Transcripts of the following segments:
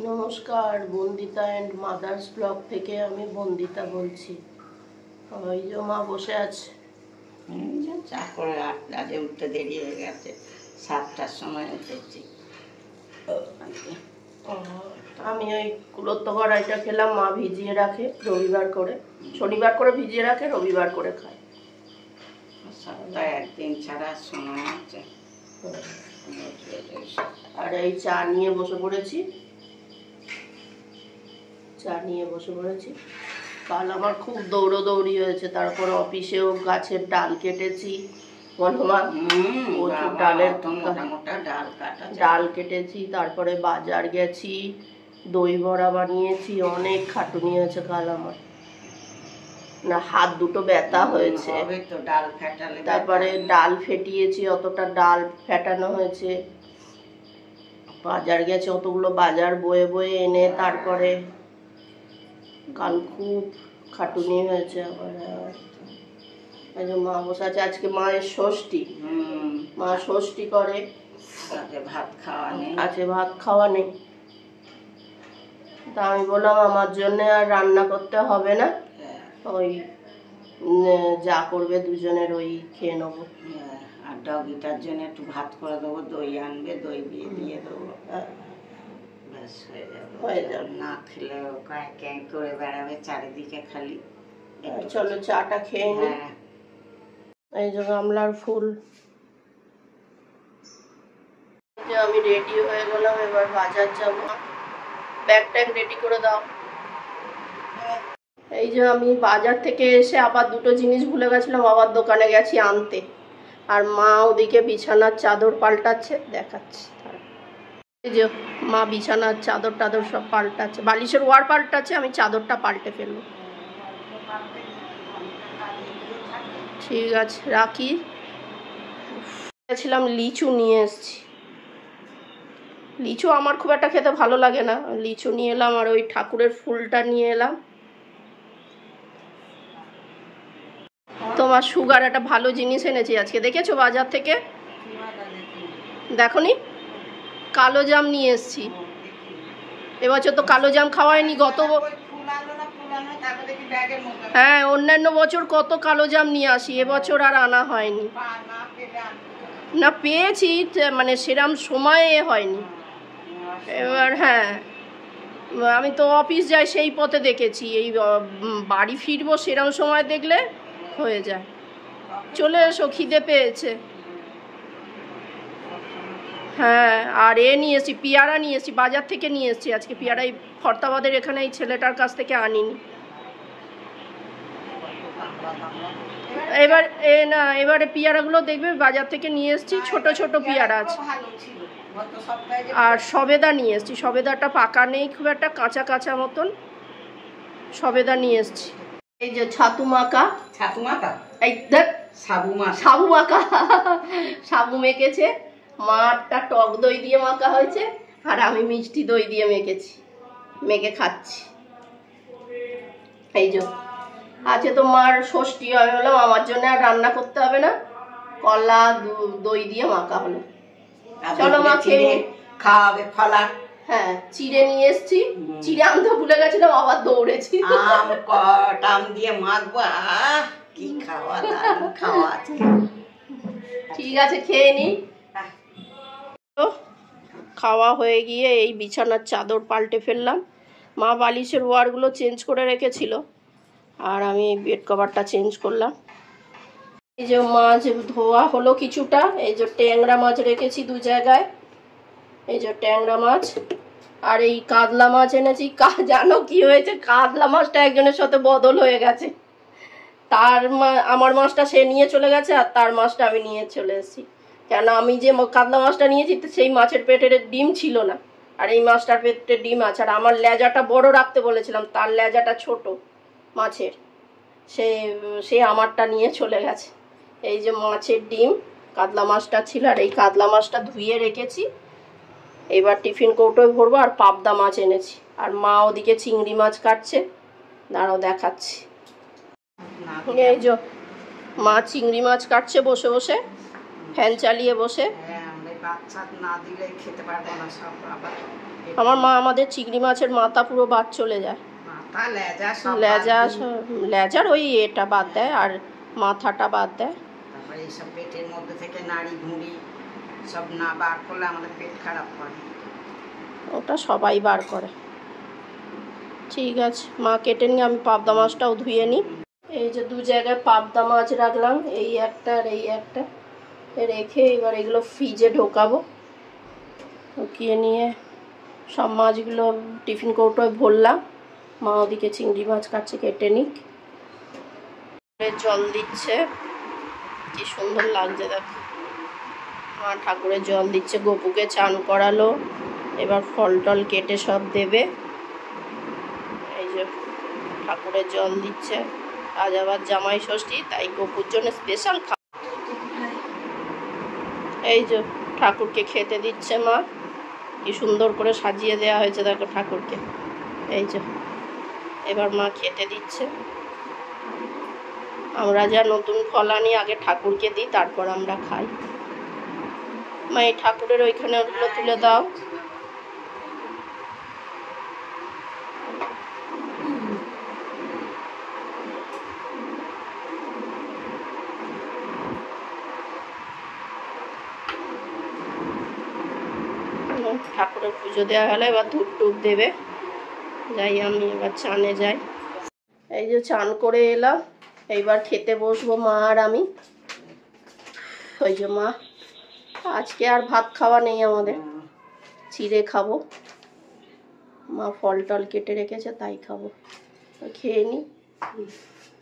নমস্কার, Bandita and mother's blog থেকে আমি বন্দিতা বলছি। ওই যে মা বসে আছে। চা করে আজকে উঠতে দেরি হয়ে গেছে, 7টার সময় উঠেছি। আমি ওই কুলত্ত কড়াইটা খেলাম, মা ভিজিয়ে রাখে রবিবার করে, শনিবার করে ভিজিয়ে রাখে, রবিবার করে খায়। সপ্তাহে একদিন ছাড়া সময় আছে। আর এই চা নিয়ে বসে পড়েছি। কাল আমার খুব দৌড়োদৌড়ি হয়েছে, তারপর অফিসেও গাছের ডাল কেটেছি। বলো মা, প্রচুর ডালের ডাল কেটেছি, তারপরে বাজার গেছি, দই বড়া বানিয়েছি, অনেক খাটুনি হয়েছে কাল আমার। না, হাত দুটো ব্যথা হয়েছে। তারপরে ডাল ফেটিয়েছি, অতটা ডাল ফেটানো হয়েছে। বাজার গেছে, অতগুলো বাজার বয়ে বয়ে এনে তারপরে কাল খুব খাটুনি হয়েছে আবার। মা বসে আছে, আজকে মায়ের ষষ্ঠী। মা ষষ্ঠী করে, ভাত খাওয়া নেই। তা আমি বললাম আমার জন্য আর রান্না করতে হবে না, ওই যা করবে দুজনের ওই খেয়ে নেবো। আর ডগিটার জন্য একটু ভাত করে দেবো, দই আনবে, দই দিয়ে দেবো, ব্যাস হয়ে যাবে। না খেলে ক্যাঁ করে বেড়াবে চারিদিকে খালি। চলো চাটা খেয়ে নি। এই যে গামলার ফুল। আমি রেডি হয়ে গেলাম, এবার বাজার যাবো। ব্যাগ ট্যাগ রেডি করে দাও। এই যে আমি বাজার থেকে এসে আবার দুটো জিনিস ভুলে গেছিলাম, আবার দোকানে গেছি আনতে। আর মা ওদিকে বিছানার চাদর পাল্টাচ্ছে, দেখাচ্ছি। এই যে মা বিছানার চাদর টাদর সব পাল্টাচ্ছে, বালিশের ওয়ার পাল্টাচ্ছে, আমি চাদরটা পাল্টে ফেলবো। ঠিক আছে, রাখি। গেছিলাম লিচু নিয়ে এসছি। লিচু আমার খুব একটা খেতে ভালো লাগে না, লিচু নিয়ে এলাম। আর ওই ঠাকুরের ফুলটা নিয়ে এলাম। তোমার সুগার একটা ভালো জিনিস এনেছি আজকে, দেখেছো বাজার থেকে? দেখো নি, কালো জাম নিয়ে এসছি। এবছর তো কালো জাম খাওয়ায়নি, হ্যাঁ অন্যান্য বছর কত কালো জাম নিয়ে আসি, এবছর আর আনা হয়নি। না পেয়েছি, মানে সেরম সময়ে হয়নি। এবার হ্যাঁ, আমি তো অফিস যাই, সেই পথে দেখেছি। এই বাড়ি ফিরবো সেরম সময় দেখলে হয়ে যায়। চলে এসো, খিদে পেয়েছে। হ্যাঁ, আর নিয়ে এসছি, পেয়ারা নিয়ে এসছি, বাজার থেকে নিয়ে এসছি আজকে পেয়ারা। এই ফরতাবাদের এখানে এই ছেলেটার কাছ থেকে আনিনি। এবারে পেয়ারাগুলো দেখবে বাজার থেকে নিয়ে এসছি, ছোট ছোট পেয়ারা আছে। আর সবেদা নিয়ে এসছি, সবেদাটা পাকা নেই খুব একটা, কাঁচা কাঁচা মতন সবেদা নিয়ে এসছি। এই যে ছাতু মাখা, এই দেখ সাবু মাখা, সাবু মেখেছে। মাটা টক দই দিয়ে মাখা হয়েছে, আর আমি মিষ্টি দই দিয়ে মেখে খাচ্ছি। এই যে আছে তো মার ষষ্ঠী, আমি বললাম আমার জন্য আর রান্না করতে হবে না, কলা দই দিয়ে মাখা হলো। চলো মা খেয়ে খাওয়াবে ফলা। হ্যাঁ, চিড়ে নিয়ে এসছি, চিড়ে আনতে ভুলে গেছিলাম, আবার দৌড়েছি। আম দিয়ে মাখবো, কি খাওয়া খাওয়া। ঠিক আছে, খেয়ে নি। খাওয়া হয়ে গিয়ে এই বিছানার চাদর পাল্টে ফেললাম। মা বালিশের ওয়ারগুলো চেঞ্জ করে রেখেছিল, আর আমি এই বেড কভারটা চেঞ্জ করলাম। এই যে মাছ ধোয়া হলো কিছুটা। এই যে ট্যাংরা মাছ রেখেছি দু জায়গায়, এই যে ট্যাংরা মাছ। আর এই কাতলা মাছ এনেছি। জানো কি হয়েছে, কাতলা মাছটা একজনের সাথে বদল হয়ে গেছে। আমার মাছটা সে নিয়ে চলে গেছে, আর তার মাছটা আমি নিয়ে চলে এসেছি। কেন আমি যে কাতলা মাছটা নিয়েছি সেই মাছের পেটের ডিম ছিল না, আর এই মাছটার পেটে ডিম আছে। আর আমার লেজাটা বড় রাখতে বলেছিলাম, তার লেজাটা ছোট মাছের, সে আমারটা নিয়ে চলে গেছে। এই যে মাছের ডিম, কাতলা মাছটা ছিল, আর এই কাতলা মাছটা ধুয়ে রেখেছি। এবার টিফিন কৌটোয় ভরবো। আর পাবদা মাছ এনেছি, আর মা ওদিকে চিংড়ি মাছ কাটছে, দাঁড়াও দেখাচ্ছি। এই যে মা চিংড়ি মাছ কাটছে বসে বসে, ফ্যান চালিয়ে বসে। বাচ্চা না দিলে খেতে পারবো না সব। আবার আমার মা আমাদের চিংড়ি মাছের মাথা পুরো বাদ চলে যায়, মাথা লেজা সব লেজা লেজার ওই এটা বাদ দেয় আর মাথাটা বাদ দেয়। তারপরে এইসব পেটের মধ্যে থেকে নাড়ি ভুঁড়ি সব না বার করলে আমাদের পেট খারাপ করে। ওটা সবাই বার করে। ঠিক আছে, মা কেটে নিয়ে আমি পাবদা মাছটাও ধুয়ে নিই। এই যে 2 জায়গায় পাবদা মাছ রাখলাম, এই একটা আর এই একটা, রেখে এবার এগুলো ফ্রিজে ঢোকাবো। ঢুকিয়ে নিয়ে সব মাছগুলো টিফিন কৌটোয় ভরলাম। মা ওদিকে চিংড়ি মাছ কাটছে, কেটে নিক। জল দিচ্ছে, কি সুন্দর লাগছে দেখো। মা ঠাকুরের জল দিচ্ছে, গপুকে চান করালো, এবার ফল টল কেটে সব দেবে। এই যে ঠাকুরের জল দিচ্ছে, আজ আবার জামাই ষষ্ঠী, তাই গপুর জন্য স্পেশাল এই যে ঠাকুরকে খেতে দিচ্ছে মা, কি সুন্দর করে সাজিয়ে দেওয়া হয়েছে দেখো ঠাকুরকে। এই যে এবার মা খেতে দিচ্ছে। আমরা যা নতুন ফল আনি আগে ঠাকুরকে দিই, তারপর আমরা খাই। মা এই ঠাকুরের ওইখানে ওগুলো তুলে দাও। ঠাকুরের পুজো দেওয়া হলে এবার ধূপ টুপ দেবে। যাই আমি এবার চানে যাই। এই যে চান করে এলাম, এইবার খেতে বসবো মা আর আমি। ওই যে মা, আজকে আর ভাত খাওয়া নেই আমাদের, চিড়ে খাবো। মা ফল টল কেটে রেখেছে, তাই খাবো। খেয়ে নি,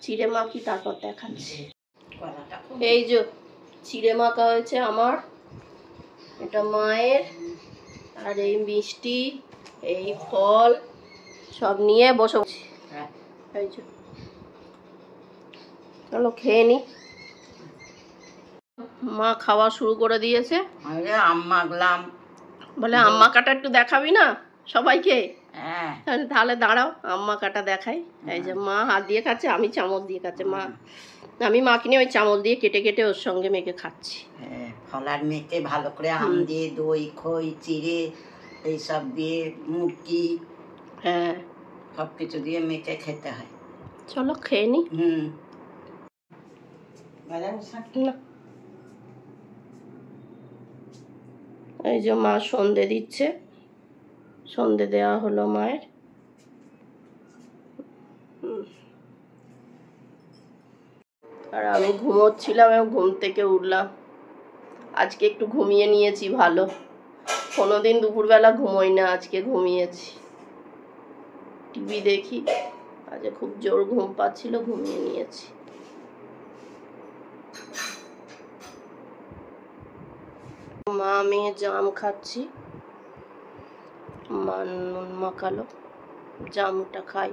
চিড়ে মাখি তারপর দেখাচ্ছি। এই যে চিড়ে মাখা হয়েছে আমার, এটা মায়ের, আর এই মিষ্টি, এই ফল সব নিয়ে বসে এই যে চলো খেয়ে নি। মা খাওয়া শুরু করে দিয়েছে। আম মাখলাম, বলে আম্মা কাটা একটু দেখাবি না সবাইকে? হ্যাঁ তাহলে দাঁড়াও আম্মা কাটা দেখাই। এই যে মা হাত দিয়ে খাচ্ছে, আমি চামচ দিয়ে খাচ্ছে। মা আমি মাখিনি ওই চামচ দিয়ে কেটে কেটে ওর সঙ্গে মেখে খাচ্ছি। হ্যাঁ, ফলার মেখে ভালো করে আম দিয়ে, দই, খই, চিড়ে এইসব দিয়ে, মুরগি, হ্যাঁ সব কিছু দিয়ে মেখে খেতে হয়। চলো খেয়ে নি। না এই যে মা সন্ধে দিচ্ছে, সন্ধে দেওয়া হলো মায়ের। আর আমি ঘুমোচ্ছিলাম এবং ঘুম থেকে উঠলাম। আজকে একটু ঘুমিয়ে নিয়েছি ভালো, কোনোদিন দুপুরবেলা ঘুমোই না, আজকে ঘুমিয়েছি। টিভি দেখি, আজকে খুব জোর ঘুম পাচ্ছিল, ঘুমিয়ে নিয়েছি। মা মেয়ে জাম খাচ্ছি, মা নুন মাখালো, জামটা খাই।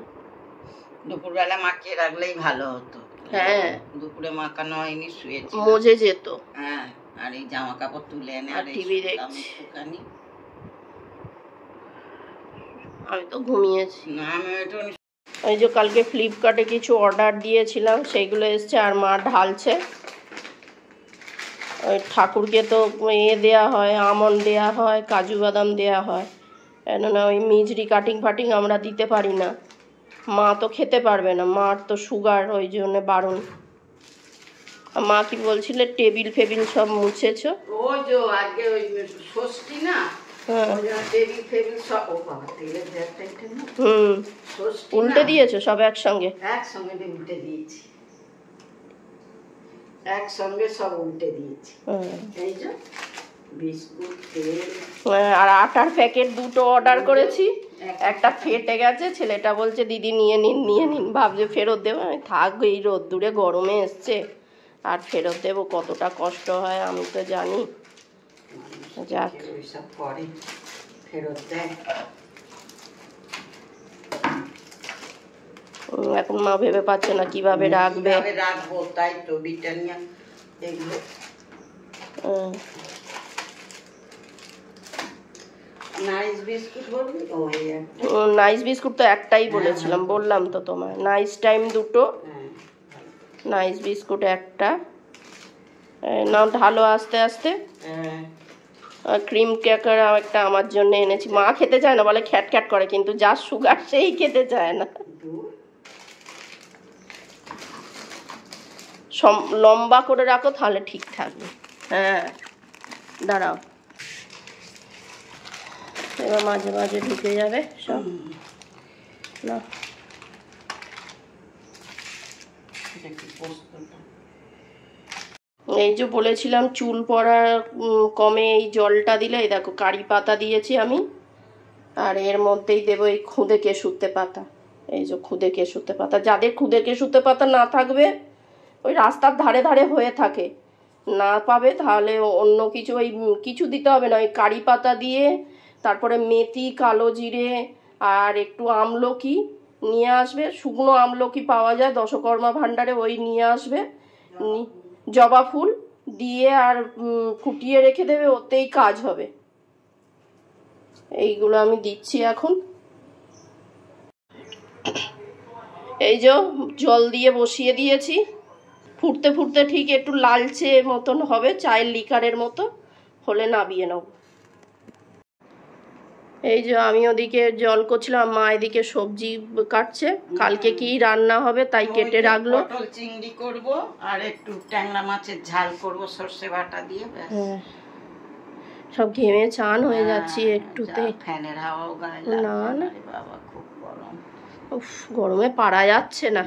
দুপুরবেলা মাখিয়ে রাখলেই ভালো হতো। হ্যাঁ দুপুরে মাখানো হয়নি, শুয়েছি, মজে যেত। হ্যাঁ, আর এই জামা কাপড় তুলে এনে আর টিভি দেখছি। একটুখানি। আমি তো ঘুমিয়েছি। না আমি একটু ওই যে কালকে ফ্লিপকার্টে কিছু অর্ডার দিয়েছিলাম, সেইগুলো এসছে। আর মা ঢালছে। ওই ঠাকুরকে তো দেওয়া হয়, আমন্ড দেওয়া হয়, কাজু বাদাম দেওয়া হয়, কেননা ওই মিজরি কাটিং ফাটিং আমরা দিতে পারি না। মা তো খেতে পারবে না, মার তো সুগার, ওই জন্য বারণ। মা কি বলছিলে টেবিল ফেবিল সব মুছেছো? ওই যে আজকে ওই ষষ্ঠী না, টেবিল ফেবিল সব উল্টে দিয়েছো সব একসঙ্গে? একসঙ্গে উল্টে দিয়েছি, একসঙ্গে সব উল্টে দিয়েছি। এই যে বিস্কুট, তেল আর আটার প্যাকেট 2টো অর্ডার করেছি, একটা ফেটে গেছে। ছেলেটা বলছে দিদি নিয়ে নিন নিয়ে নিন, ভাবছে ফেরত দেবো। আমি থাক, এই রোদ্দুরে গরমে এসছে আর ফেরত দেবো, কতটা কষ্ট হয় আমি তো জানি। যাক, সব পরে ফেরত দেয়। এখন মা ভেবে পাচ্ছে না কিভাবে রাখবে। রাখবো, তাই তো ব্রিটানিয়া এগুলো। নাইস বিস্কুট বলবি? নাইস বিস্কুট তো একটাই বলেছিলাম, বললাম তো তোমায়। নাইস টাইম 2টো, নাইস বিস্কুট একটা। নাও ঢালো আস্তে আস্তে। আর ক্রিম ক্র্যাকার একটা আমার জন্য এনেছি। মা খেতে চায় না, বলে খ্যাট খ্যাট করে, কিন্তু যার সুগার সেই খেতে চায় না। লম্বা করে রাখো তাহলে ঠিক থাকবে। হ্যাঁ দাঁড়াও, এবার মাঝে মাঝে ঢুকে যাবে সব। না এই যে বলেছিলাম চুল পড়া কমে এই জলটা দিলে, এই দেখো কারি পাতা দিয়েছি আমি, আর এর মধ্যেই দেবো এই খুদে কেশুতে পাতা। এই যে খুদে কেশুতে পাতা, যাদের খুদে কেশুতে পাতা না থাকবে, ওই রাস্তার ধারে ধারে হয়ে থাকে, না পাবে, তাহলে অন্য কিছু ওই কিছু দিতে হবে না, ওই কারি পাতা দিয়ে তারপরে মেথি, কালো জিরে আর একটু আমলকি নিয়ে আসবে, শুকনো আমলকি পাওয়া যায় দশকর্মা ভাণ্ডারে, ওই নিয়ে আসবে, জবা ফুল দিয়ে আর ফুটিয়ে রেখে দেবে, ওতেই কাজ হবে। এইগুলো আমি দিচ্ছি এখন। এই যে জল দিয়ে বসিয়ে দিয়েছি, ফুটতে ফুটতে ঠিক একটু লালচে মতন হবে, চায়ের লিকারের মতো হলে নামিয়ে নেব। এই যে আমি ওদিকে জল করছিলাম, মা এদিকে সবজি কাটছে, কালকে কি রান্না হবে তাই কেটে রাখলো। পটল চিংড়ি করব আর একটু ট্যাংরা মাছের ঝাল করব সরষে বাটা দিয়ে, ব্যাস। সব ঘেমে চান হয়ে যাচ্ছি একটুতে। ফ্যানের হাওয়াও গায়ে না না না বাবা, খুব গরম। উফ, গরমে পারা যাচ্ছে না।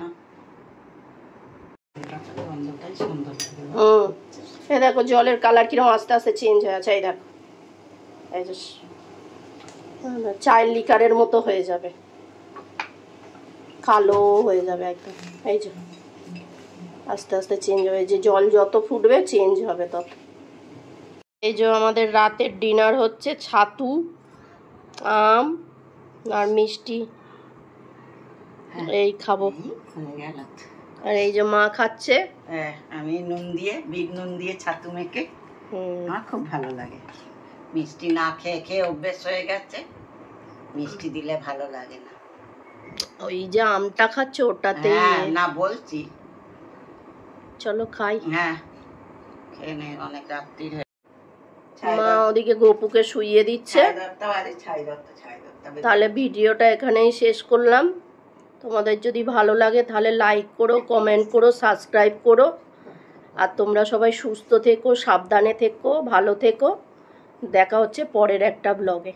গন্ধটাই সুন্দর। এই দেখো জলের কালার কিরকম আস্তে আস্তে চেঞ্জ হয়ে আছে, এই দেখো, এই যে চায়ের লিকারের মতো হয়ে যাবে, কালো হয়ে যাবে একদম। এই যে আস্তে আস্তে চেঞ্জ হয়ে, যে জল যত ফুটবে চেঞ্জ হবে তত। এই যে আমাদের রাতের ডিনার হচ্ছে ছাতু, আম আর মিষ্টি, এই খাবো। আর এই যে মা খাচ্ছে, আমি নুন দিয়ে, বিট নুন দিয়ে ছাতু মেখে, আমার খুব ভালো লাগে। মিষ্টি না খেয়ে খেয়ে অভ্যেস হয়ে গেছে, মিষ্টি দিলে ভালো লাগে না। ওই যে আমটা খাচ্ছে ওটাতে না বলছি, চলো খাই। হ্যাঁ খেয়ে নে, অনেক রাত্রি। মা ওদিকে গোপুকে শুইয়ে দিচ্ছে। তাহলে ভিডিওটা এখানেই শেষ করলাম। তোমাদের যদি ভালো লাগে তাহলে লাইক করো, কমেন্ট করো, সাবস্ক্রাইব করো। আর তোমরা সবাই সুস্থ থেকো, সাবধানে থেকো, ভালো থেকো। দেখা হচ্ছে পরের একটা ব্লগে।